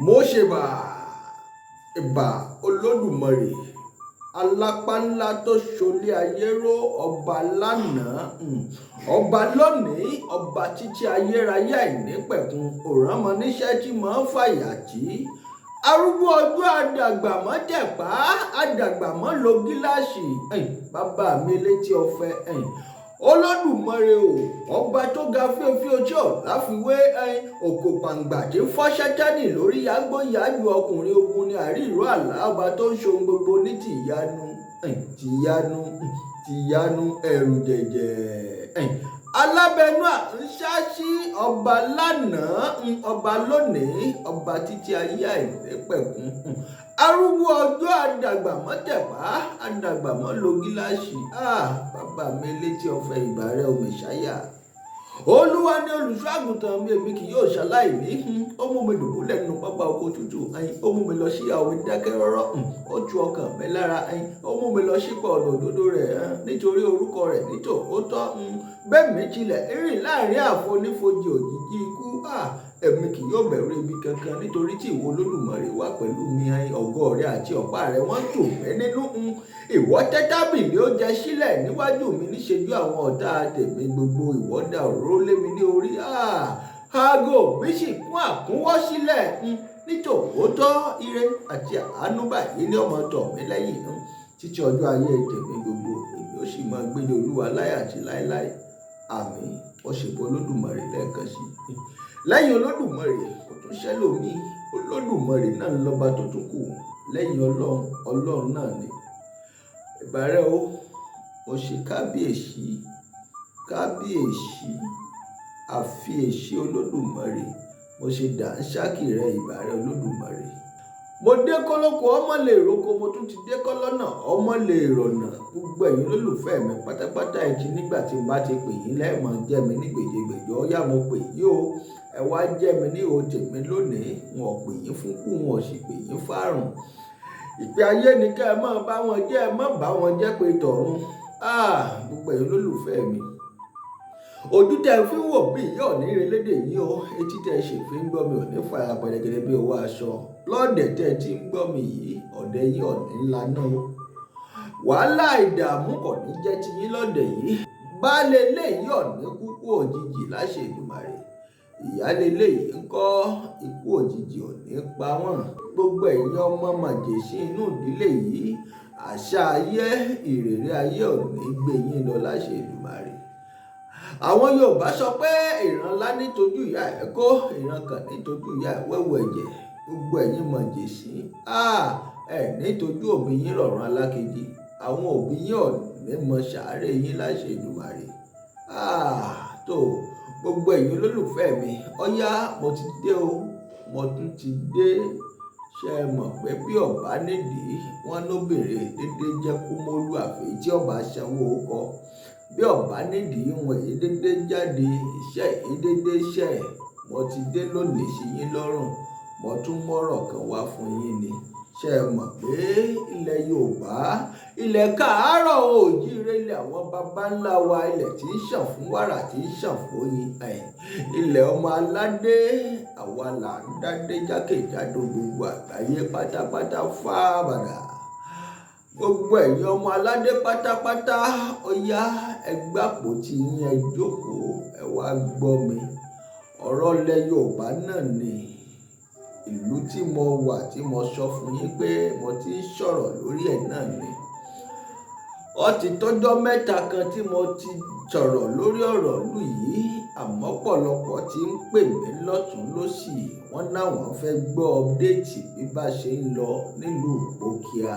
mo ṣèbà ìbà olódùmarè alápá ńlá tó ṣolé ayé ró, ọba lánàá ọba lónìí, ọba títí ayérayé àìnípẹ̀kun, òrànmọ níṣẹ́ tí mò ń fàyà tí arúgbó ọjọ́ àdàgbàmọ́ tẹ̀pá àdàgbàmọ́ lo gíláàsì bàbá mi létí ọ̀fẹ́ olódùmarè o, ọba tó ga fíofí ojú láfiwé òkò pàǹgbà tí ń fọ́ sátánì lórí yágbóyàjú ọkùnrin ogun ní àríìró àlá, ọba tó ń ṣohun gbogbo ní tìyanu ẹ̀rù jẹ̀jẹ̀ alábẹ́nú àńṣáṣí, ọba lánàá ọba lónìí, ọba títí ayé àìnípẹ̀kun, arúgbó ọjọ́ àdàgbàmọ́ tẹ̀pá àdàgbàmọ́ lo gíláàsì. Bàbá mi létí ọ̀fẹ́ ìgbà rẹ o Mèsáyà. Olúwa ni olùṣọ́ àgùntàn mi, èmi kì yóò ṣaláìní. Ó mú mi dùbúlẹ̀ nínú pápá oko tútù, ó mú mi lọ sí àwọn omi dákẹ́ rọ́rọ́, ó tu ọkàn mi lára, ó mú mi lọ sípò ọ̀nà òdodo rẹ̀ nítorí orúkọ rẹ̀ nítòótọ́. Bẹ́ẹ̀ mi tilẹ̀ rìn láàrin àfonífojì òjìji ikú, èmi kì yóò bẹ̀rù ibi kankan nítorí tí ìwọ Olódùmarè wà pẹ̀lú mi. Ọ̀gọ́ rẹ àti ọ̀pá rẹ wọ́n tù mí nínú. Ìwọ tẹ́ tábìlì oúnjẹ sílẹ̀ níwájú mi níṣẹ́jú àwọn ọ̀tá tèmi gbogbo. Ìwọ dà òróró lé mi ní orí, aago mi sì kún àkúnwọ́ sílẹ̀. Nítòótọ́ ire àti àánú báyìí ní ọmọ tọ̀ mí lẹ́yìn títí ọjọ́ ayé tèmi gbogbo. Èmi ó sì máa gbé ní Olúwa láé àti láéláé. Àmín. Ọ̀ṣẹ̀bọ̀ Olódùmarè lẹ́ẹ̀kan sí i. Lẹ́yìn Olódùmarè kò tún ṣẹlòmíì. Olódùmarè náà ń lọ́ba tó tún kù. Lẹ́yìn Ọlọ́run náà ni. Ìbà rẹ o, mo ṣe kábíyèsí àfiyèsí Olódùmarè, mo ṣe dàńṣákì rẹ ìbà rẹ Olódùmarè. Mo dé kọ́lọ́kọ́ ọmọ lè roko, mo tún ti dé kọ́lọ́nà ọmọ lè rọ̀nà. Gbogbo ẹ̀yin olólùfẹ́ mi pátápátá ẹ̀jì nígbà tí n bá ti pè yín lẹ́ẹ̀mọ́ jẹ́ mi ní gbèjègbèjọ. Ọ̀yá mo pè yín o, ẹ wá jẹ́ mi ní ihò tèmi lónìí. Wọn ò pè yín fún kú, wọn ò sì pè yín fárùn. Ìpè ayé ni ká ẹ máa bá wọn jẹ́, ẹ má bá wọn jẹ́ pé tọ̀run. Gbogbo ẹ̀yin olólùfẹ́ mi, ojú tẹ fi ń wò bí ìyá òní relédè yìí o, etí tẹ ṣe fi ń gbọ́ mi ò ní fàyà pẹ̀lẹ́gẹ́dẹ́ bí owó aṣọ. Lọ́ọ̀dẹ̀ tẹ ti ń gbọ́ mi yìí, ọ̀dẹ̀ yìí òní ńlá náà o. Wàhálà ìdààmú kò ní jẹ́ ti yín lọ́ọ̀dẹ̀ yìí. Baálé eléyìí òní kúkú òjijì láṣẹ Èdùmàrè. Ìyálé eléyìí ń kọ́ ikú òjijì òní pa wọ́n. Gbogbo ẹ̀yin ọmọ màjèṣín inú ìdílé yìí, àṣà ayé ìrèrè ayé òní gbé yín lọ láṣẹ Èdùmàrè. Àwọn Yorùbá sọ pé ìran ńlá nítojú ìyá ẹ̀ kó, ìran kan nítojú ìyá ẹ̀ wẹ́wẹ́ ẹ̀jẹ̀. Gbogbo ẹ̀yin màjèṣín, nítojú òbí yín rọ̀rùn alákejì. Àwọn òbí yín òní mọ sàárè yín láṣẹ Èdùmàrè. Tó gbogbo ẹ̀yin olólùfẹ́ mi, ọ̀yá mo ti dé o, mo tún ti dé. Ṣé ẹ mọ̀ pé bí ọba nídìí wọn lóbìnrin dédé jẹ́ kú mólú àfi tí ọba sanwó kọ. Bí ọba nídìí wọn èyí dédé jáde, iṣẹ́ èyí dédé iṣẹ́. Mo ti dé lónìí sí yín lọ́rùn, mo tún mọ́rọ̀ kan wá fún yín ni. Ṣé ẹ mọ̀ pé ilẹ̀ Yorùbá, ilẹ̀ káàárọ̀ oòjíire, ilẹ̀ àwọn baba ńlá wa, ilẹ̀ tí ń ṣàn fún wàrà tí ń ṣàn fún oyin, ilẹ̀ ọmọ aládé, àwa là ń dádé jákèjádò gbogbo àgbáyé pátápátá fábàdà. Gbogbo ẹ̀yin ọmọ aládé pátápátá, ọ̀yá ẹgbàpò tí yín ẹ jókòó, ẹ wá gbọ́ mi. Ọ̀rọ̀ ilẹ̀ Yorùbá náà ni ìlú tí mo wà tí mo sọ fún yín pé mo ti ń sọ̀rọ̀ lórí ẹ̀ náà ni. Ó ti tọ́jọ́ mẹ́ta kan tí mo ti sọ̀rọ̀ lórí ọ̀rọ̀ ìlú yìí, àmọ́ pọ̀lọpọ̀ tí ń pè mí lọ́tùn lósì. Wọ́n náwọn fẹ́ gbọ́ ọ́pdéètì bí bá ṣe ń lọ nílùú Ìpókíà.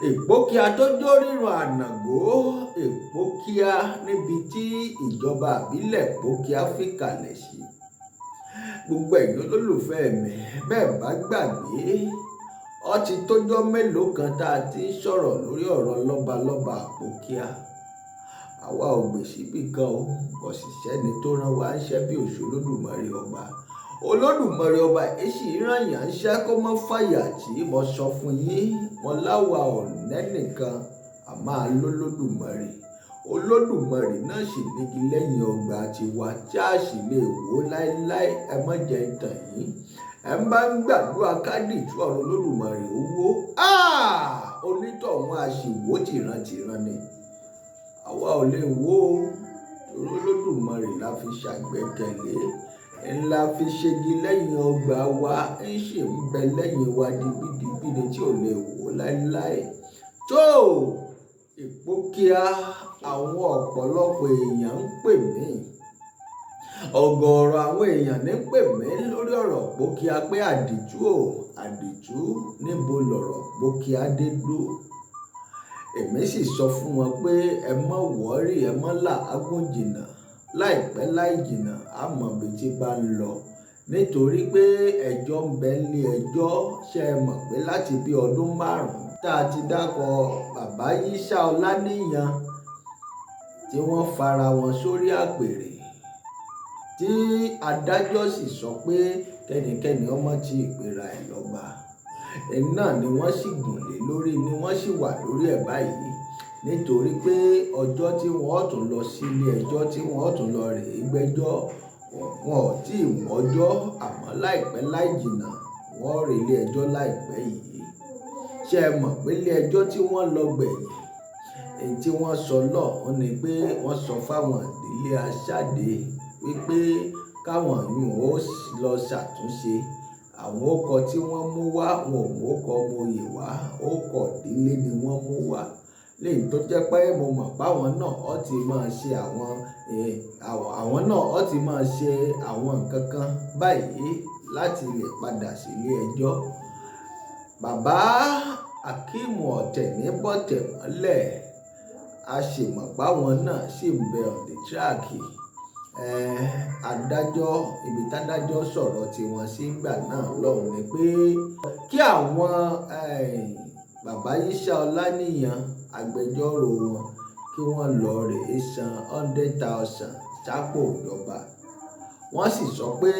Ìpókíà tó jórírun Ànàgó, Ìpókíà níbi tí ìjọba ìbílẹ̀ Ìpókíà fi kalẹ̀ sí. Gbogbo ẹ̀yin olólùfẹ́ mi, bẹ́ẹ̀ bá gbàgbé, ó ti tójọ́ mélòó kan tá a ti ń sọ̀rọ̀ lórí ọ̀rọ̀ lọ́balọ́ba Ìpókíà. Àwa ò gbè síbì kan o, kò sì sẹ́ni tó rán wa ńṣẹ́ bí òṣù Olódùmarè ọba. Olódùmarè ọba èsì ìrànyàn ńṣẹ́ kó mọ́ fàyà tí mo sọ fún yín. Wọn láwa ò nẹ́nìkan, a máa lólódùmarè. Olódùmarè náà sì nígi lẹ́yìn ọgbà tiwa tí a sì lè wò láéláé. Ẹ má jẹ́ n tàn yín, ẹ bá ń gbàdúrà kádìtú ọ̀rọ̀ Olódùmarè owó onítọ̀hún a sì wò tìrantìran ni. Àwa ò lè wò ó torí Olódùmarè la fi ṣàgbẹ́kẹ̀lé, ńlá fi ṣegi lẹ́yìn ọgbà wa, ń ṣì ń bẹ lẹ́yìn wa digbídigbí ni tí ò lè wò láéláé. Tó Ìpókíà, àwọn ọ̀pọ̀lọpọ̀ èèyàn ń pè mí, ọ̀gọ̀ọ̀rọ̀ àwọn èèyàn ní pè mí lórí ọ̀rọ̀ Ìpókíà pé àdìtú àdìtú níbo lọ̀rọ̀ Ìpókíà dé dúró. Èmi sì sọ fún wọn pé ẹ má wọ́rì, ẹ má làágùn jìnnà, láìpẹ́ láì jìnnà á mọ̀ bí tí bá ń lọ, nítorí pé ẹjọ́ ń bẹ nílé ẹjọ́. Ṣé ẹ mọ̀ pé láti bí ọdún 5 tá a ti dákọ̀ bàbá Yísà Ọláníyan tí wọ́n fara wọn sórí àpèrè, tí adájọ́ sì sọ pé kẹ́nikẹ́ni ọmọ tí ìpera ẹ̀ lọ́ba náà ni wọ́n sì gùn lé lórí, ni wọ́n sì wà lórí ẹ̀ báyìí, nítorí pé ọjọ́ tí wọ́n tún lọ sí ilé ẹjọ́ tí wọ́n tún lọ rèé gbẹ́jọ́ wọn ò tí ì mọ́jọ́, àmọ́ láìpẹ́ láì jìnnà wọ́n rè ilé ẹjọ́ láìpẹ́ yìí. Ṣé ẹ mọ̀ pé ilé ẹjọ́ tí wọ́n lọ gbẹ̀yìn, èyí tí wọ́n sọ lọ́hùn ni pé wọ́n sọ fáwọn ìdílé aṣáde wípé káwọn yìí ó lọ ṣàtúnṣe àwọn ọkọ̀ tí wọ́n mú wá, wọn ò mú ọkọ̀ Mòye wá, ọkọ̀ ìdílé ni wọ́n mú wá. Léyìí tó jẹ́ pé mo mọ̀ páwọn náà ó ti máa ṣe àwọn náà ó ti máa ṣe àwọn nǹkan kan báyìí láti lè padà sí ilé ẹjọ́. Bàbá Akeem Ọ̀tẹ̀níbọ̀tẹ̀mọ́lẹ̀, a sì mọ̀ páwọn náà sì ń bẹ on the track. Adájọ́, ibi tádájọ́ sọ̀rọ̀ tí wọ́n sí gbà náà lọ́hùn ni pé kí àwọn bàbá Yísà Ọláníyan agbẹjọ́rò wọn kí wọ́n lọ rèé san 100,000 sápò ìjọba. Wọ́n sì sọ pé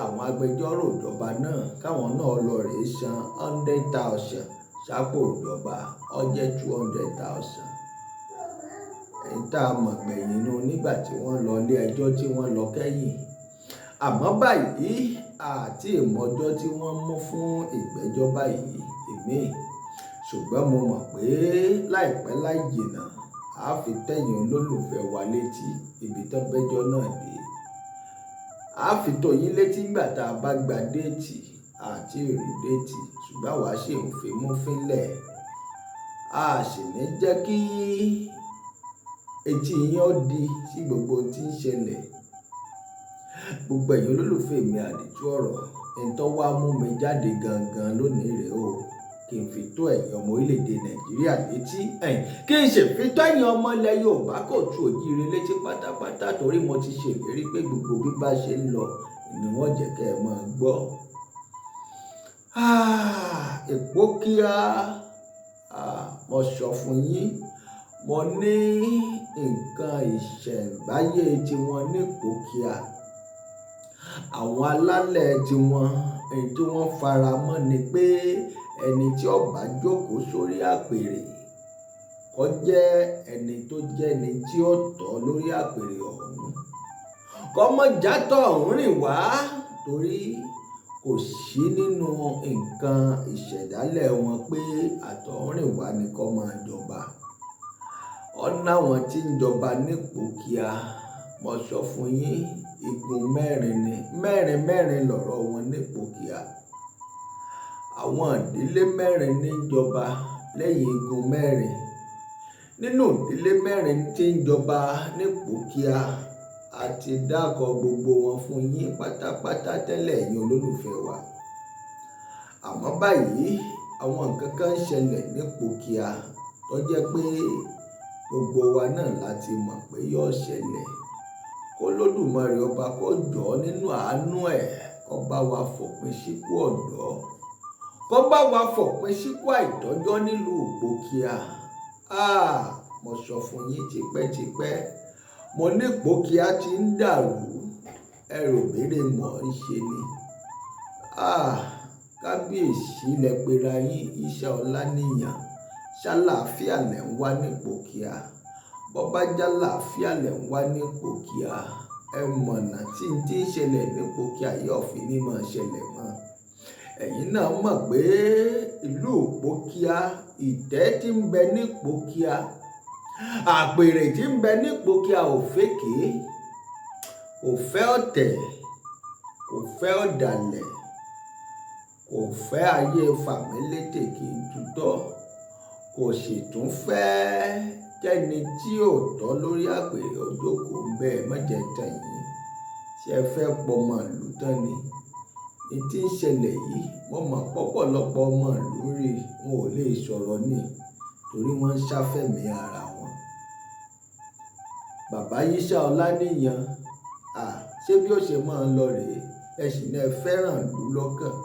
àwọn agbẹjọ́rò ìjọba náà káwọn náà lọ rèé san 100,000 sápò ìjọba, ó jẹ́ 200,000. Èyí tá a mọ̀ gbẹ̀yìn inú nígbà tí wọ́n lọ ilé ẹjọ́ tí wọ́n lọ kẹ́yìn. Àmọ́ báyìí àti ìmọ̀jọ́ tí wọ́n mú fún ìgbẹ́jọ́ báyìí èmi, ṣùgbọ́n mo mọ̀ pé láìpẹ́ láì jìnnà a fi tẹ̀yìn olólùfẹ́ wa létí ibi tó bẹ́jọ́ náà dé. A fi tó yín létí nígbà tá a bá gba déètì àti ìrì déètì, ṣùgbọ́n àwa ṣì ń fi mú fínlẹ̀. A sì ní jẹ́ kí etí yín ó di sí gbogbo tí ń ṣẹlẹ̀. Gbogbo ẹ̀yin olólùfẹ́ mi àdìtú ọ̀rọ̀, ẹni tó wá mú mi jáde gangan lónìí rèé o, kí n fi tó ẹ̀yin ọmọ orílẹ̀-èdè Nàìjíríà létí, kí n sì fi tó ẹ̀yin ọmọ ilẹ̀ Yorùbá Kóòtù Òjíire létí pátápátá, torí mo ti ṣèlérí pé gbogbo bí bá ṣe ń lọ ni wọ́n jẹ́ kẹ́ ẹ máa gbọ́. Ìpókíà, mo sọ fún yín, mo ní nǹkan ìṣẹ̀ǹbáyé tiwọn ní Ìpókíà. Àwọn alálẹ̀ tiwọn, èyí tí wọ́n fara mọ́ ni pé ẹni tí ó bá jókòó sórí àpèrè kó jẹ́ ẹni tó jẹ́ ẹni tí ó tọ́ lórí àpèrè ọ̀hún, kó mọ́ játọ̀ ọ̀hún rìn wá, torí kò sí nínú nǹkan ìṣẹ̀dálẹ̀ wọn pé àtọ̀húnrìnwá ni kó máa jọba. Ọ̀nà àwọn tí ń jọba ní Ìpókíà, mo sọ fún yín, igun mẹ́rin ni, mẹ́rin lọ̀rọ̀ wọn ní Ìpókíà. Àwọn ìdílé mẹ́rin ní jọba lẹ́yìn igun mẹ́rin. Nínú ìdílé mẹ́rin tí ń jọba ní Ìpókíà, a ti dákọ̀ gbogbo wọn fún yín pátápátá tẹ́lẹ̀ ẹ̀yin olólùfẹ́ wa. Àmọ́ báyìí àwọn nǹkan kan ń ṣẹlẹ̀ ní Ìpókíà tó jẹ́ pé gbogbo wa náà láti mọ̀ pé yóò ṣẹlẹ̀. Olódùmarè ọba kó jọ̀ọ́ nínú àánú ẹ̀ kó bá wa fòpin síkú ọ̀dọ́, kó bá wa fòpin síkú àìtọ́jọ́ nílùú Ìpókíà. Mo sọ fún yín tipẹ́tipẹ́, mo ní Ìpókíà ti ń dàrú, ẹrù béèrè mọ̀ ń ṣe ni. Kábíyèsí lẹ pera yín Yísà Ọláníyan, ṣàlàáfíà lẹ̀ ń wá ní Ìpókíà. bọ́ bá jálàáfíà lẹ̀ ń wá ní Ìpòkíà, ẹ mọ̀nà tí ń ṣẹlẹ̀ ní Ìpòkíà yóò fi ní máa ṣẹlẹ̀ mọ́. Ẹ̀yin náà mọ̀ pé ìlú Ìpòkíà, ìtẹ́ tí ń bẹ ní Ìpòkíà, àpèrè tí ń bẹ ní Ìpòkíà ò fèké, kò fẹ́ ọ̀tẹ̀, kò fẹ́ ọ̀dàlẹ̀, kò fẹ́ ayé fàmílétè kí n tutọ́, kò sì tún fẹ́ kẹ́ni tí ò tọ́ lórí àpèrè ojókòó bẹ́ẹ̀ mọ́jẹ̀ tàn yín. Ṣé ẹ fẹ́ pọmọ ìlú tán ni? Ní tí ń ṣẹlẹ̀ yìí, wọ́n mọ̀ pọ́pọ̀lọpọ̀ ọmọ ìlú rí, wọn ò lè sọ̀rọ̀ ní torí wọ́n ń ṣàfẹ̀mí ara wọn. Bàbá Yísà Ọláníyan, ṣé bí ó ṣe máa ń lọ rèé, ẹ sì ní ẹ fẹ́ràn ìlú lọ́kàn.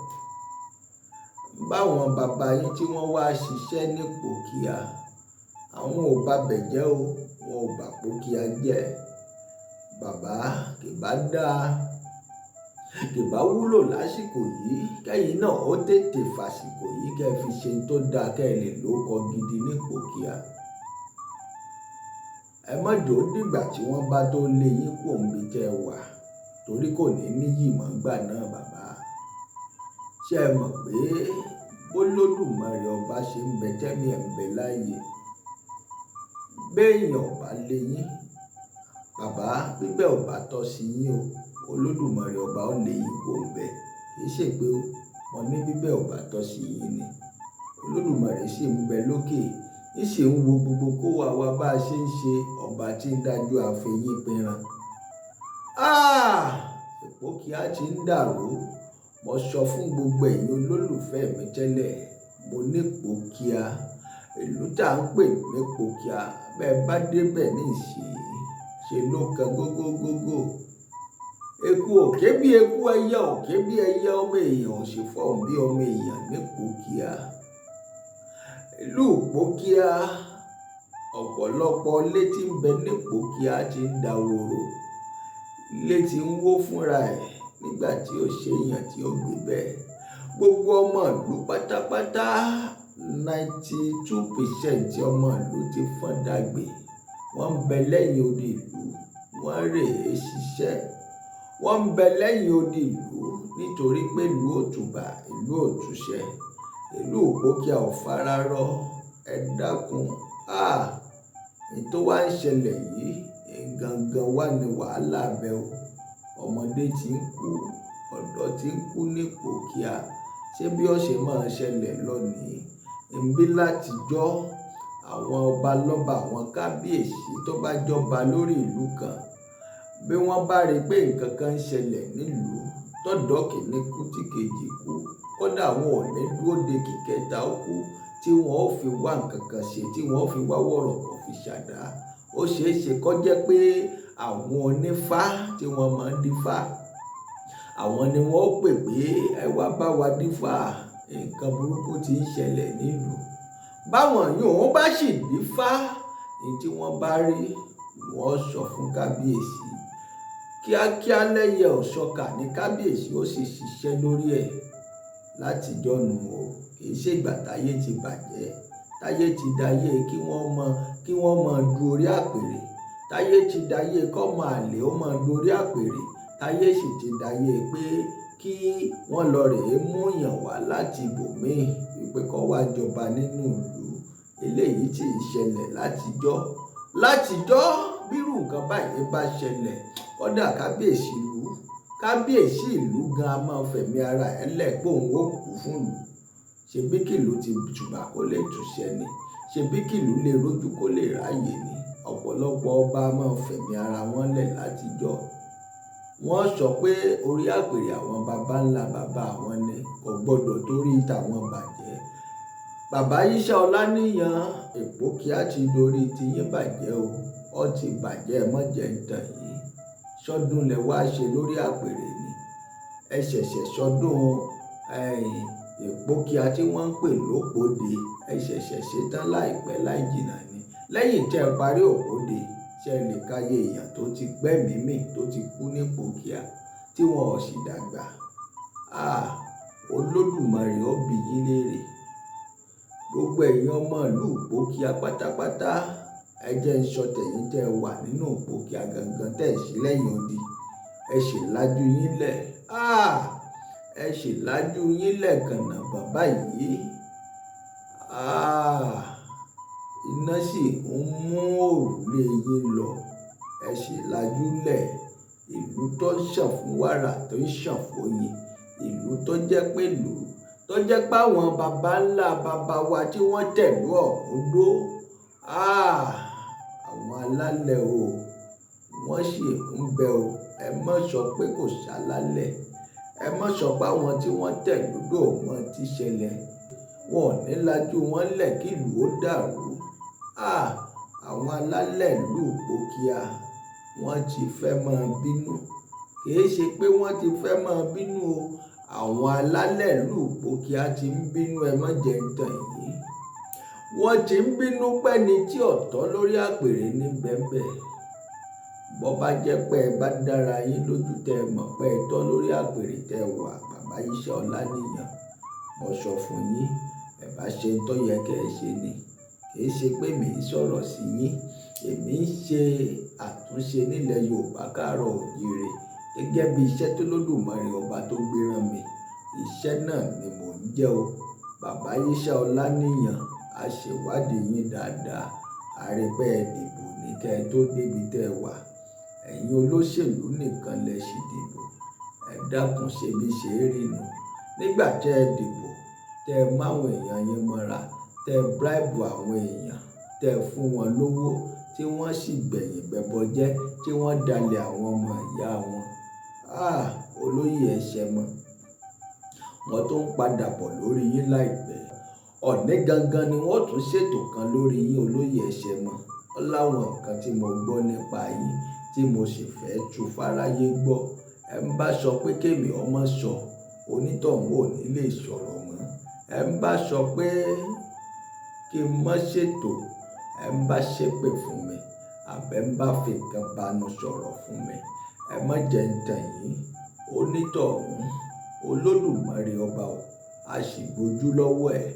Báwọn bàbá yín tí wọ́n wá ṣiṣẹ́ ní Ìpòkíà, àwọn ò bá bẹ̀ jẹ́ o, wọn ò bà Ìpòkíà jẹ́. Bàbá kì bá dáa, kì bá wúlò lásìkò yìí, kẹ́yìn náà ó tètè fàsìkò yìí kẹ́ fi ṣe tó dáa kẹ́ lè lórúkọ gidi ní Ìpòkíà. Ẹ má jò dìgbà tí wọ́n bá tó lé yín kúrò níbi tẹ́ wà, torí kò ní níyì mọ́ ńgbà náà bàbá. Ṣé ẹ mọ̀ pé b'Olódùmarè ọba ṣe ń bẹ tẹ́mi ẹ̀ ń bẹ láàyè, béèyàn ọba lé yín bàbá, bíbẹ̀ ọba tọ́ sí yín o, Olódùmarè ọba ó lé yín kúrò ńbẹ̀. Kì í ṣe pé wọ́n ní bíbẹ̀ ọba tọ́ sí yín ni. Olódùmarè sì ń bẹ lókè, ń sì ń wo gbogbo kó wa bá a ṣe ń ṣe, ọba tí ń dájú àfẹ́yìn pinran. Ìpòkíà ti ń dàrú. Mo sọ fún gbogbo ẹ̀yin olólùfẹ́ mi tẹ́lẹ̀, mo ní Ìpòkíà, ìlú tá à ń pè ní Ìpòkíà, bẹ́ẹ̀ bá débẹ̀ ní ìsìn ṣe ló kan gógógógó. Eku ò ké bí eku, ẹyẹ ò ké bí ẹyẹ, ọmọ èèyàn ò sì fọhùn bí ọmọ èèyàn ní Ìpòkíà. Ìlú Ìpòkíà, ọ̀pọ̀lọpọ̀ ilé tí ń bẹ ní Ìpòkíà ti ń dahoro, ilé tí ń wó fúnra ẹ̀ nígbà tí ó ṣe èèyàn tí ó gbé bẹ́ẹ̀. Gbogbo ọmọ ìlú pátápátá 92% ọmọ ìlú ti fọ́n dàgbé. Wọ́n ń bẹ lẹ́yìn odi ìlú, wọ́n rèé ṣiṣẹ́. Wọ́n ń bẹ lẹ́yìn odi ìlú nítorí pé ìlú ò tùbà, ìlú ò túṣẹ. Ìlú Ìpòkíà ò fararọ. Ẹ dákun, ní tó wá ń ṣẹlẹ̀ yìí, gangan wà ní wàhálà bẹ́ o. Ọmọdé tí ń kú, ọ̀dọ́ tí ń kú ní Ìpòkíà. Ṣé bí ó ṣe máa ṣẹlẹ̀ lónìí? Ǹbí látijọ́ àwọn ọba lọ́ba, àwọn kábíyèsí tó bá jọba lórí ìlú kan, bí wọ́n bá rí pé nǹkan kan ń ṣẹlẹ̀ nílùú, tọ́dọ̀ kìíní kú tí kejì kú, kódà wọn ò ní dúró de kíkẹta ó kú tí wọ́n ó fi wá nǹkan kan ṣe, tí wọ́n ó fi wá wọ̀rọ̀kọ̀ fi ṣàdá. Ó ṣeé ṣe kó jẹ́ pé àwọn onífá tí wọ́n máa ń dífá, àwọn ni wọ́n ó pè pé ẹ wá bá wa dífá, nǹkan burúkú tí ń ṣẹlẹ̀ nílùú. Báwọn yòówó bá sì dífá, ní tí wọ́n bá rí wọ́n sọ fún kábíyèsí. Kíákíá lẹ́yẹ òṣọ́kà ní kábíyèsí ó sì ṣiṣẹ́ lórí ẹ̀ láti jọ́nu o. Kì í ṣe ìgbà táyé ti bàjẹ́, táyé ti dayé kí wọ́n mọ du orí àpèrè, táyé ti dayé kọ́mọ àlè ó mọ du orí àpèrè, táyé sì ti dayé pé kí wọ́n lọ rèé mú yàn wá láti ibòmíì wípé kó wá jọba nínú ìlú. Eléyìí tí ń ṣẹlẹ̀ látijọ́ bírú nǹkan báyìí bá ṣẹlẹ̀, kódà kábíyèsí ìlú gan a máa fẹ̀mí ara ẹ̀ lẹ̀ pé òun ó kú fún ìlú. Ṣebí kìlú ti tùbà kó lè túṣẹ ni, ṣebí kìlú lè rójú kó lè ráyè ni. Ọ̀pọ̀lọpọ̀ ọba máa fẹ̀mí ara wọn lẹ̀ látijọ́. Wọ́n sọ pé orí àpèrè àwọn baba ńlá bàbá wọn ni, kò gbọdọ̀ torí tàwọn bàjẹ́. Bàbá Yísà Ọláníyan, Ìpòkíà ti dorí tiyín bàjẹ́ o. Ó ti bàjẹ́, mọ́jẹ̀ ń tàn yín. Ṣọdún lẹ wá ṣe lórí àpèrè ni. Ẹ ṣẹ̀ṣẹ̀ ṣọdún Ìpòkíà tí wọ́n ń pè lópòde. Ẹ ṣẹ̀ṣẹ̀ ṣe tán láìpẹ́ láì jìnnà ni. Lẹ́yìn tẹ́ ẹ parí òpòde, ṣé ẹ lè káyé èèyàn tó ti gbẹ́mìí mì tó ti kú ní Ìpòkíà tí wọn ò sì dàgbà? Olódùmarè ó bi yín léèrè. Gbogbo ẹ̀yin ọmọ ìlú Ìpòkíà pátápátá, ẹ jẹ́ ń sọ tẹ̀yin tẹ́ ẹ wà nínú Ìpòkíà gangan tẹ́ ẹ sí lẹ́yìn odi, ẹ sì lajú yín lẹ̀, ẹ sì lajú yín lẹ̀ kànnà bàbá yìí, iná sì ń mú òrùlé yín lọ, ẹ sì lajú lẹ̀. Ìlú tó ń ṣàn fún wàrà tó ń ṣàn fóyin, ìlú tó jẹ́ pé àwọn baba ńlá baba wa tí wọ́n tẹ̀lú ọ̀hún dó, àwọn alálẹ̀ o, wọ́n sì ń bẹ o. Ẹ má sọ pé kò ṣálálẹ̀, ẹ má sọ pé àwọn tí wọ́n tẹ̀lú dó mọ́ ti ṣẹlẹ̀, wọn ò ní lajú wọn lẹ̀ kí ìlú ó dàrú. Àwọn alálẹ̀ ìlú Ìpòkíà wọ́n ti fẹ́ máa bínú, kìí ṣe pé wọ́n ti fẹ́ máa bínú o, àwọn alálẹ̀ ìlú Ìpòkíà ti ń bínú, ẹ má jẹ́ ń tàn yín. Wọ́n ti ń bínú pẹ́ni tí ọ̀tọ̀ lórí àpèrè ní bẹ́ẹ̀bẹ́. Bọ́ bá jẹ́ pé ẹ bá dára yín lójú tẹ́ ẹ mọ̀ pé ẹ tọ́ lórí àpèrè tẹ́ ẹ wà, bàbá Iṣẹ́ Ọláníyàn, mo sọ fún yín, ẹ bá ṣe tó yẹ kẹ́ ẹ ṣe ni. Kìí ṣe pé mi ń sọ̀rọ̀ sí yín, èmi ń ṣe àtúnṣe nílẹ̀ Yorùbá káàárọ̀ oòjíire gẹ́gẹ́ bí iṣẹ́ tó lódùmarè ọba tó gbé rán mi. Iṣẹ́ náà ni mò ń jẹ́ o. Bàbá Iṣẹ́ Ọláníyàn, a ṣèwádìí yín dáadáa, a rí pé ẹ dìbò ní kẹ́ ẹ tó débi tẹ́ ẹ wà. Ẹ̀yin olóṣèlú nìkan lẹ sì dìbò, ẹ dákun ṣe bí ṣe é rí nu. Nígbà tẹ́ ẹ dìbò, tẹ́ ẹ máwọn èèyàn yín mọ́ra, tẹ́ ẹ bribe àwọn èèyàn, tẹ́ ẹ fún wọn lówó tí wọ́n sì gbẹ̀yìn bẹbọ jẹ́, tí wọ́n dalẹ̀ àwọn ọmọ ìyá wọn. Olóyè ẹ̀ṣẹ̀ mọ́, wọ́n tó ń padà bọ̀ lórí yín láìpẹ́. Ọ̀ní gangan ni wọ́n tún ṣètò kan lórí yín, olóyè ẹ̀ṣẹ̀ mọ́. Ó láwọn nǹkan tí mo gbọ́ nípa yín tí mo sì fẹ́ tú fáráyé gbọ́. Ẹ ń bá sọ pé kémi ọmọ sọ, onítọ̀hún ò ní lè sọ̀rọ̀ mọ́. Ẹ ń bá sọ pé kí n má ṣètò, ẹ ń bá ṣépè fún mi, àbẹ́ ń bá fi nǹkan bánu sọ̀rọ̀ fún mi, ẹ má jẹ́ ń tàn yín. Onítọ̀hún, Olódùmarè ọba o, a sì gbójú lọ́wọ́ ẹ̀,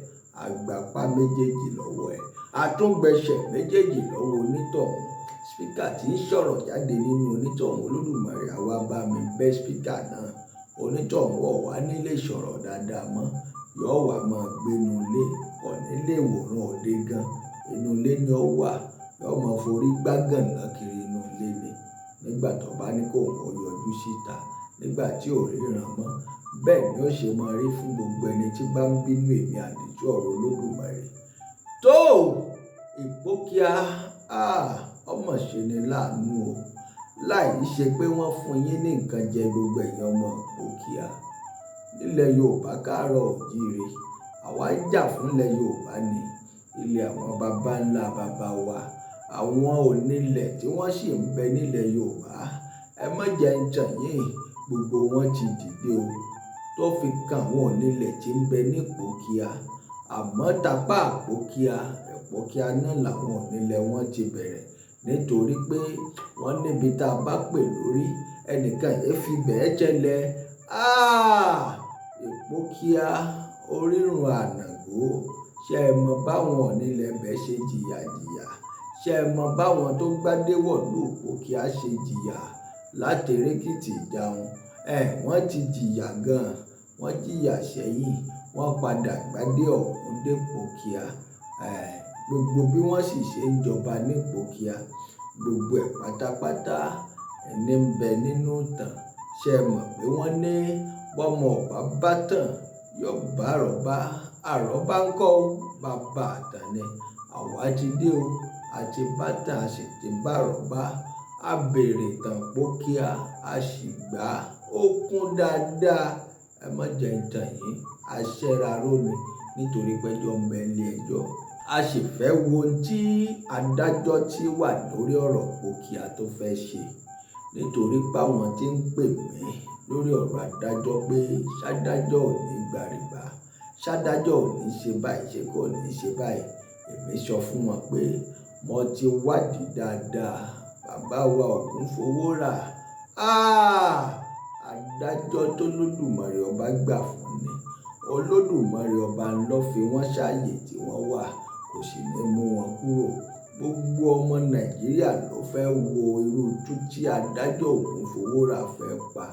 àgbàpá méjèèjì lọ́wọ́ ẹ̀, àtúngbẹ̀ṣẹ̀ méjèèjì lọ́wọ́ onítọ̀hún. Spíkà tí ń sọ̀rọ̀ jáde nínú onítọ̀hún, Olódùmarè á wá bá mi bẹ́ spíkà náà. Onítọ̀hún ò wá nílé sọ̀rọ̀ dáadáa mọ́, yóò wá máa gbénu ilé, kò ní lè wòran òde gan. Inú ilé ni ó wà, yóò máa forí gbágànná kiri inú ilé ni. Nígbà tó bá ní kó òun yọjú síta, nígbà tí ò ríran mọ́, bẹ́ẹ̀ ni ó ṣe máa rí fún gbogbo ẹni tí bá ń bínú èmi àdìjú ọ̀rọ̀ Olódùmarè. Tó Ìpòkíà, ọmọ ṣe ni láàánú o, láì ṣe pé wọ́n fún yín ní nǹkan jẹ gbogbo ẹ̀yin ọmọ Ìpòkíà. Nílẹ̀ Yorùbá káàárọ̀ oòjíire, àwa ń jà fúnlẹ̀ Yorùbá ni, ilẹ̀ àwọn baba ńlá baba wa, àwọn onílẹ̀ tí wọ́n sì ń bẹ nílẹ̀ Yorùbá. Ẹ má jẹ́ ń tàn yín, gbogbo wọn ti dìde o, tó fi kan àwọn onílẹ̀ tí ń bẹ ní Ìpòkíà. Àmọ́ tapá Ìpòkíà náà làwọn onílẹ̀ wọn ti bẹ̀rẹ̀, nítorí pé wọ́n níbi tá a bá pè lórí, ẹnìkan yẹn fi bẹ́ẹ̀ jẹlẹ̀. Ìpòkíà orírun ànàgó, ṣé ẹ mọ báwọn onílẹ̀ bẹ́ẹ̀ ṣe jìyà? Ṣé ẹ mọ báwọn tó gbádé wọ̀lú Ìpòkíà ṣe jìyà láti Èkìtì Ìjàun? Wọ́n ti jìyà gan-an, wọ́n jìyà sẹ́yìn, wọ́n padà gbádé ọ̀hún dé Ìpòkíà. Gbogbo bí wọ́n sì ṣe ń jọba ní Ìpòkíà, gbogbo ẹ̀ pátápátá ẹni ń bẹ nínú ìtàn. Ṣé ẹ mọ̀ pé wọ́n ní bọ́mọ ọ̀bá bá tàn yóò bá àrọ́bá, àrọ́bá ń kọ́ bàbá àtàn ni. Àwa ti dé o, àti bá tàn a sì ti bá àrọ́bá. A béèrè ìtàn Ìpòkíà, a sì gbà ó kún dáadáa. Ẹ má jẹ́ ń tàn yín, a ṣẹ́ra ró ni, nítorí pẹ́jọ́ ń bẹ ilé ẹjọ́. A sì fẹ́ wo ohun tí adájọ́ tí wà lórí ọ̀rọ̀ Ìpòkíà tó fẹ́ ṣe, nítorí páwọn tí ń pè mí lórí ọ̀rọ̀ adájọ́ pé ṣádájọ́ ò ní gba rìbá, ṣádájọ́ ò ní ṣe báyìí, ṣé kò ní ṣe báyìí. Èmi sọ fún wọn pé mo ti wádìí dáadáa, bàbá wa Ògúnfowórà, adájọ́ tó lódùmarè ọba gbà fún ni. Olódùmarè ọba ló fi wọ́n ṣàyè tí wọ́n wà, kò sì ní mú wọn kúrò gbogbo ọmọ Nàìjíríà ló fẹ́ wo irú tú tí adájọ́ Ògúnfowórà fẹ́ pa.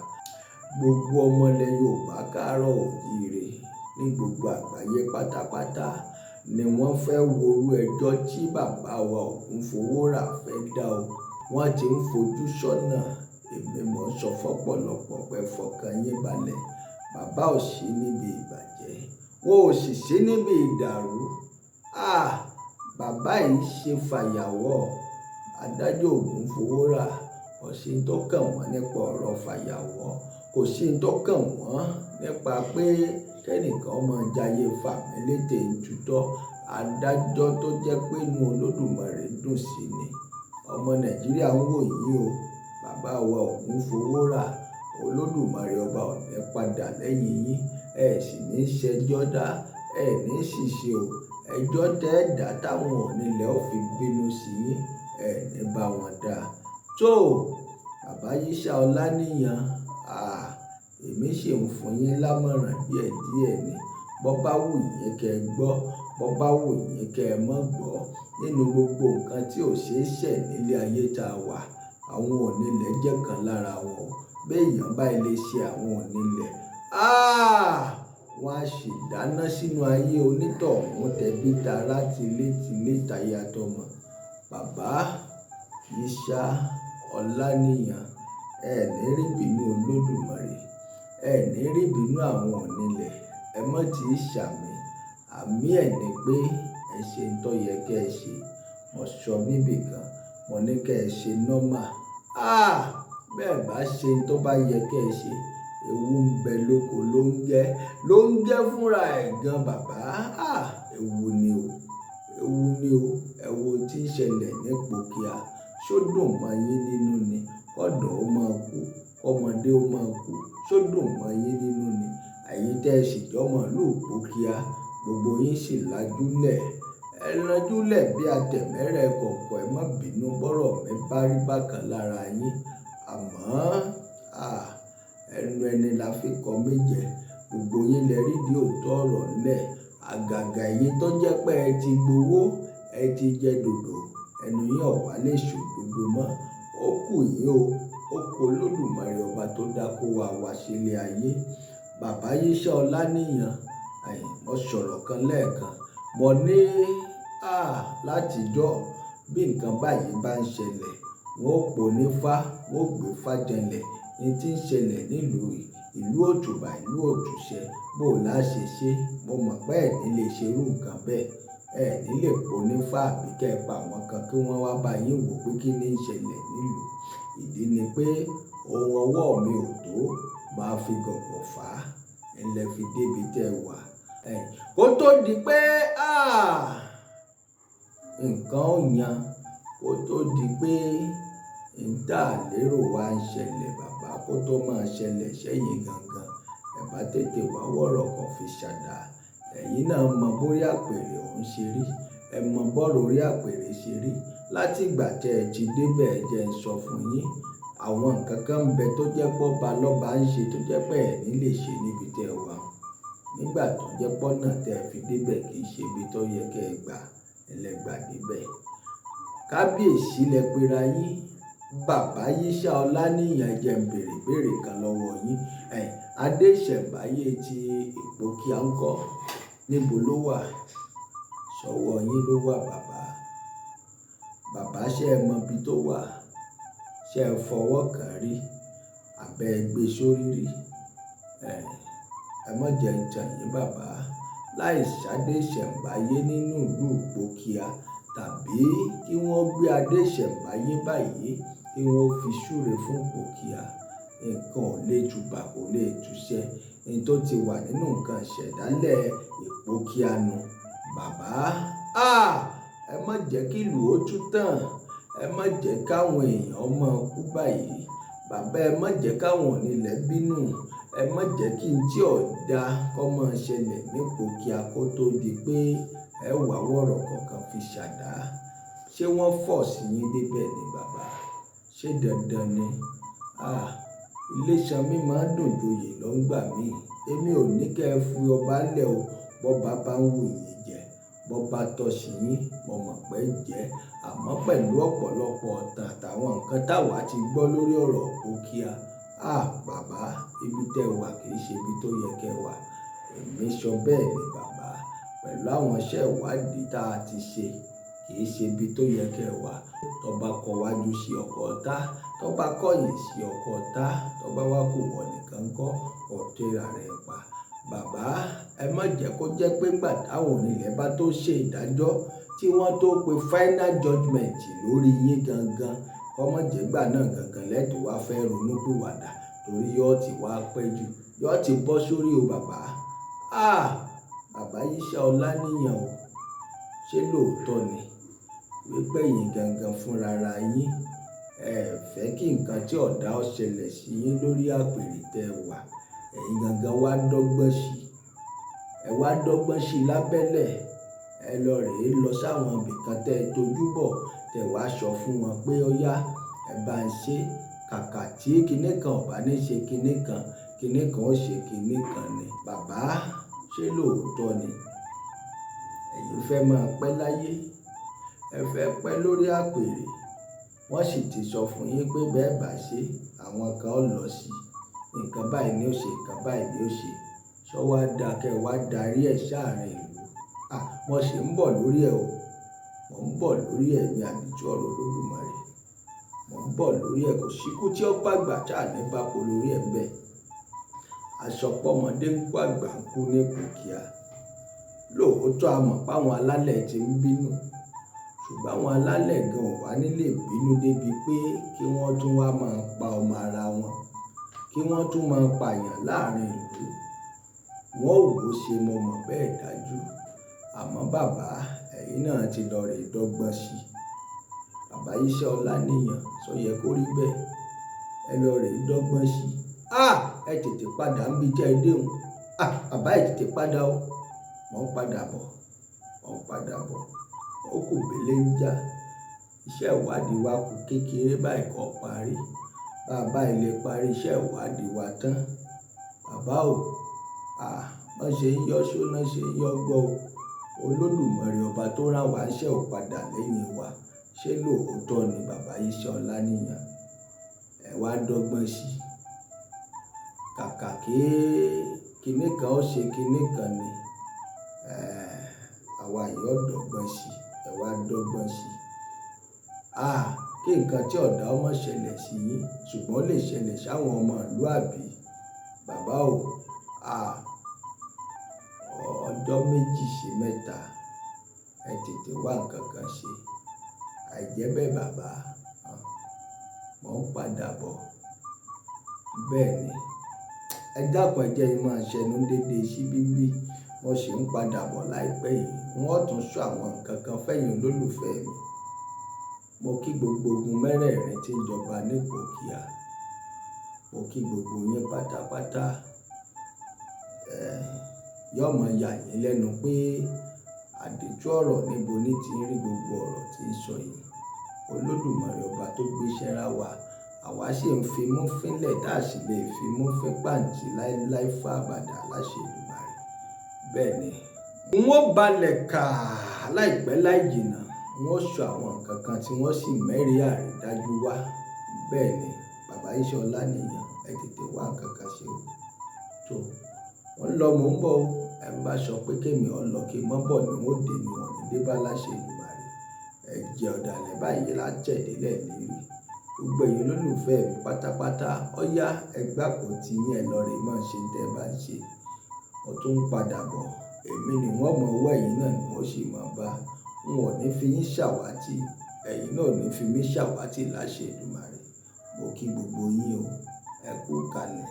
Gbogbo ọmọ ilẹ̀ Yorùbá káàárọ̀ oòjíire ní gbogbo àgbáyé pátápátá ni wọ́n fẹ́ wo irú ẹjọ́ tí bàbá wa Ògúnfowórà fẹ́ dá o. Wọ́n ti ń fojú sọ́nà. Èmi mọ̀ sọ fọ́pọ̀lọpọ̀ pé fọkàn yín balẹ̀. Bàbá ò sí níbi ìbàjẹ́, wọn ò sì sí níbi ìdàrú. Bàbá yìí ṣe fàyàwọ́. Adájọ́ Ògúnfowórà kò sí tó kàn wọ́n nípa ọ̀rọ̀ fàyàwọ́, kò sí tó kàn wọ́n nípa pé kẹ́nìkan máa jayé fàmílétè tutọ́. Adájọ́ tó jẹ́ pé inú Olódùmarè dùn sí ni. Ọmọ Nàìjíríà ń wò yín o. Bàbá wa Ògúnfowórà, Olódùmarè ọba ò ní padà lẹ́yìn yín. Ẹ sì ní ṣẹjọ́ dá, ẹ ní ṣìṣe o. Ẹjọ́ tẹ́ ẹ dá táwọn onílẹ̀ ó fi bínú sí yín, ẹ ní bá wọn dá. Tó bàbá Yísà Ọláníyan, èmi ṣì ń fún yín lámọ̀ràn díẹ̀díẹ̀ ni. Bọ́ bá wù yín kẹ́ ẹ gbọ́, bọ́ bá wù yín kẹ́ ẹ mọ́ gbọ́. Nínú gbogbo nǹkan tí ò ṣeé ṣẹ̀ nílé ayé tá a wà, àwọn onílẹ̀ jẹ́ kan lára wọn. Béèyàn bá ilé ṣe àwọn onílẹ̀, wọ́n á sì dáná sínú ayé onítọ̀hún tẹbí tará tilé taya tọmọ. Bàbá Yísà Ọláníyan, ẹ ní rí bínú Olódùmarè, ẹ ní rí bínú àwọn onílẹ̀. Ẹ mọ́ tí í ṣàmì. Àmì ẹ̀ ni pé ẹ ṣe ń tó yẹ kẹ́ ẹ ṣe. Mo sọ níbì kan, mo ní kẹ́ ẹ ṣe nọ́mà. Bẹ́ẹ̀ bá ṣe tó bá yẹ kẹ́ ẹ ṣe, ewu ń bẹ lóko ló ń jẹ́ fúnra ẹ̀ gan bàbá. Ewu ni o, ewu ni o. Ẹ wo tí ń ṣẹlẹ̀ ní Ìpókíà. Ṣó dùn mọ́ yín nínú ni? Kọ́dọ̀ ó máa kú, ọmọdé ó máa kú. Ṣó dùn mọ́ yín nínú ni? Ẹ̀yin tẹ́ ẹ sì jọmọ ìlú Ìpókíà, gbogbo yín sì lajúlẹ̀. Ẹ lajúlẹ̀ bí atẹ̀mẹ́rẹ̀ kọ̀ọ̀kan. Ẹ má bínú bọ́rọ̀ mi bá rí bákan lára yín. Àmọ́ ẹnu ẹni la fi kọ méje. Gbogbo yín lẹ rí di òótọ́ ọ̀rọ̀ ńlẹ̀. Àgàgà yín tó jẹ́ pé ẹ ti gbowó, ẹ ti jẹ dòdò, ẹnu yín ò wá lè ṣòdodo mọ́. Ó kù yín o. Ó kù Olódùmarè ọba tó dá kó wa sílé ayé. Bàbá Yísà Ọláníyan, mo sọ̀rọ̀ kan lẹ́ẹ̀kan. Mo ní látijọ́ bí nǹkan báyìí bá ń ṣẹlẹ̀, wọ́n ó pò nífá, wọ́n ó gbé fá jẹlẹ̀. Ní tí ń ṣẹlẹ̀ nílùú ìlú òtùbà, ìlú òtùṣẹ, bó la ṣe ṣe. Mo mọ̀ pé ẹ̀ ní lè ṣerú nǹkan bẹ́ẹ̀. Ẹ̀ ní lè pò nífá àbí kẹ́ ẹ pa àwọn kan kí wọ́n wá bá yín wò pé kí ní ń ṣẹlẹ̀ nílùú. Ìdí ni pé ohun ọwọ́ mi ò tó máa fi gọ̀gọ̀ fà á. Ẹ lẹ fi débi tẹ́ wà. Kó tó di pé nǹkan ó yan, kó tó di pé ìdá lérò wa ń ṣẹlẹ̀ bàbá, kó tó máa ṣẹlẹ̀ sẹ́yìn gangan, ẹ bá tètè wá wọ̀rọ̀ kan fi ṣàdá. Ẹ̀yin náà mọ bórí àpèrè ọ̀hún ṣe rí, ẹ mọ bọ́rọ̀ orí àpèrè ṣe rí. Láti ìgbà tẹ́ ẹ ti débẹ̀, ẹ jẹ́ ń sọ fún yín, àwọn nǹkan kan ń bẹ tó jẹ́ pọ́ba lọ́ba ń ṣe tó jẹ́ pé ẹ̀ ní lè ṣe níbi tẹ́ ẹ wà. Nígbà tó jẹ́ pọ́nà tẹ́ ẹ fi débẹ̀ kì í ṣe ibi tó yẹ kẹ́ ẹ gbà, ẹ lẹ gbà débẹ̀. Kábíyèsí lẹ pera yín. Bàbá Yísà Ọláníyan, jẹ́ ń béèrè kan lọ́wọ́ yín. Adé ìṣẹ̀mbáyé ti Ìpókíà ńkọ́? Níbo ló wà? Ṣọwọ́ yín ló wà bàbá. Bàbá ṣé ẹ mọ ibi tó wà? Ṣé ẹ fọwọ́ kàn rí? Àbẹ́ ẹ gbé sórí rí? Ẹ má jẹ́ ń tàn yín bàbá. Láì ṣadé ìṣẹ̀mbáyé nínú ìlú Ìpókíà, tàbí kí wọ́n gbé adé ìṣẹ̀mbáyé báyìí kí wọ́n fi súre fún Ìpókíà, nǹkan ò lè tùbà, kò lè túṣẹ́. Ní tó ti wà nínú nǹkan ìṣẹ̀dálẹ̀ Ìpókíà nù. Bàbá, ẹ má jẹ́ kí ìlú ó tú tàn. Ẹ má jẹ́ káwọn èèyàn máa kú báyìí. Bàbá, ẹ má jẹ́ káwọn onílẹ̀ bínú. Ẹ má jẹ́ kí n tí ọ̀dà kó máa ṣẹlẹ̀ ní Ìpókíà kó tó di pé ẹ wà wọ̀rọ̀ kankan fi ṣàdá. Ṣé wọ́n fọ̀ sí yín débẹ̀ ni bàbá? Ṣé dandan ni? Iléṣanmí máa ń dùn joyè lọ́ngbà míì. Èmi ò ní kẹ́ ẹ fi ọba lẹ̀ o. Bọ́ba bá ń wù yín jẹ, bọ́ bá tọ́ sí yín mo mọ̀ pé jẹ́, àmọ́ pẹ̀lú ọ̀pọ̀lọpọ̀ ọ̀tàn àtàwọn nǹkan táwa ti gbọ́ lórí ọ̀rọ̀ Òkíà. Bàbá, ibi tẹ́ wà kì í ṣe ibi tó yẹ kẹ́ wà. Èmi sọ bẹ́ẹ̀ ni bàbá, pẹ̀lú àwọn iṣẹ́ ìwádìí tá a ti ṣe, kì í ṣe ibi tó yẹ kẹ́ wà. Tó bá kọ wájú sí ọkọ̀ ọ̀tá, tó bá kọ̀yìn sí ọkọ̀ ọ̀tá, tó bá wá kù wọ́n nìkan kọ́ ọ̀tẹ́ra rẹ̀ pa. Bàbá, ẹ má jẹ́ kó jẹ́ pé gbà táwọn onílẹ̀ bá tó ṣe ìdájọ́ tí wọ́n tó pe final judgment lórí yín gangan, ọmọ jẹ́gbà náà gangan lẹ́tọ̀ọ́ wá fẹ́ ronú pìwàdà, torí yóò ti wá pẹ́ jù, yóò ti bọ́ sórí o bàbá. Bàbá Iṣẹ́ Ọláníyàn o, ṣé lóòótọ́ ni wípé yín gangan fúnra ra yín ẹ fẹ́ kí nǹkan tí ọ̀dá ó ṣẹlẹ̀ sí yín lórí àpèrè tẹ́ wà, ẹ̀yin gangan wá dọ́gbọ́n sí ẹ wá dọ́gbọ́n sí lábẹ́lẹ̀, ẹ lọ rèé lọ sáwọn ibìkan tẹ́ ẹ tojú bọ̀, tẹ́ wá sọ fún wọn pé ó yá ẹ bá ń ṣe, kàkà tí kinní kan ò bá ní ṣe kinní kan, kinní kan ó ṣe kinní kan ni. Bàbá, ṣé lóòótọ́ ni ẹ̀yin fẹ́ máa pẹ́ láyé, ẹ fẹ́ pẹ́ lórí àpèrè, wọ́n sì ti sọ fún yín pé bẹ́ẹ̀ bá ṣe àwọn kan ó lọ sí nǹkan báyìí ni ó ṣe, nǹkan báyìí ni ó ṣe, ṣọ́ wá dáa kẹ́ wá darí ẹ̀ sáàrin ìlú. Mo sì ń bọ̀ lórí ẹ̀ o, mo ń bọ̀ lórí ẹ̀ ní àdìtú ọ̀rọ̀ Olódùmarè, mo ń bọ̀ lórí ẹ̀, kò síkú tí ó pàgbà tá ní bá po lórí ẹ̀ bẹ́ẹ̀. Aṣọpọ̀mọdé ń kú àgbà ń kú ní Òkíà. Lóòótọ́ a mọ̀ páwọn alálẹ̀ ti ń bínú, ṣùgbọ́n àwọn alálẹ̀ gan ò wá nílé bínú débi pé kí wọ́n tún wá máa pa ọmọ ara wọn, kí wọ́n tún máa pààyàn láàrin ìlú. Wọ́n ò wò ṣe mo mọ̀ bẹ́ẹ̀ dájú. Àmọ́ bàbá, ẹ̀yin náà ti lọ rè dọ́gbọ́n sí i. Bàbá Iṣẹ́ Ọláníyàn, sọ yẹ kó rí bẹ́ẹ̀, ẹ lọ rè dọ́gbọ́n sí i. Ẹ tètè padà ń bí jẹ́ ẹ déhùn. Bàbá ẹ tètè padà o, mò ń padà bọ̀, mò ń padà bọ̀. Ó kù bélé ń já, iṣẹ́ ìwádìí wa kù kékeré báyìí kó parí. Bàbá ilé parí iṣẹ́ ìwádìí wa tán, bàbá o, wọ́n ṣe ń yọ́ ṣó náà ṣe ń yọ́ gbọ́ o. Olódùmarè ọba tó rán wa ṣẹ́ ò padà lẹ́yìn wa. Ṣé lóòótọ́ ni bàbá Iṣẹ́ Ọláníyàn? Ẹ wá dọ́gbọ́n sí i. Kàkà kí kinní kan ó ṣe kinní kan ni, àwa yóò dọ́gbọ́n sí i, ẹ wá dọ́gbọ́n sí i. Kí nǹkan tí ọ̀dá ọmọ ṣẹlẹ̀ sí yín, ṣùgbọ́n lè ṣẹlẹ̀ sáwọn ọmọ ìlú àbí? Bàbá o, ọjọ́ méjì sí mẹ́ta ẹ tètè wá nǹkan kan ṣe. Àìjẹ́ bẹ́ẹ̀ bàbá, mò ń padà bọ̀. Bẹ́ẹ̀ ni, ẹ dákun ẹ jẹ́ n máa ṣẹnu déédéé sí bíbí, mo sì ń padà bọ̀ láìpẹ́ yìí. Wọ́n tún sọ àwọn nǹkan kan fẹ́yìn olólùfẹ́ mi. Mo kí gbogbo ogun mẹ́rẹ̀ẹ̀rin tí ń jọba ní Òkíà. Mo kí gbogbo yín pátápátá. Yóò mọ yà yín lẹ́nu pé àdìtú ọ̀rọ̀ níbo ní ti ń rí gbogbo ọ̀rọ̀ tí ń sọ yìí. Olódùmarè ọba tó gbéṣẹ́ rá wa, àwa sì ń fimú fínlẹ̀ tá a sì lè fimú fín pàǹtí láéláé fún àbàdà láṣẹ Èdùmàrè. Bẹ́ẹ̀ ni, wọ́n balẹ̀ kà láìpẹ́ láì jìnnà, wọ́n sọ àwọn nǹkan kan tí wọ́n sì mẹ́rin àrídájú wá. Bẹ́ẹ̀ ni, bàbá Iṣẹ́ Ọláníyàn, ẹ tètè wá nǹkan kan ṣe o. Tó, wọ́n lọ mò ń bọ̀ o, ẹ bá sọ pé kémi ọ̀ lọ kí n mọ́ bọ̀ ni wọ́n dé ni wọ́n ní dé bá láṣẹ Èdùmàrè. Ẹ jẹ́ ọ̀dàlẹ̀ báyìí látẹ̀délẹ̀ lérí. Gbogbo ẹ̀yin olólùfẹ́ mi pátápátá, ọ̀yá ẹgbẹ́ àpótí yín ẹ lọ rè máa ṣe tẹ́ ẹ bá ń ṣe. Mo tún ń padà bọ̀, èmi ni wọ́n mọ owó ẹ̀yin náà ni wọ́n sì máa bá. N ò ní fi yín ṣàwátì, ẹ̀yin náà ò ní fi mí ṣàwátì láṣẹ Èdùmàrè. Mo kí gbogbo yín o, ẹ kú kalẹ̀.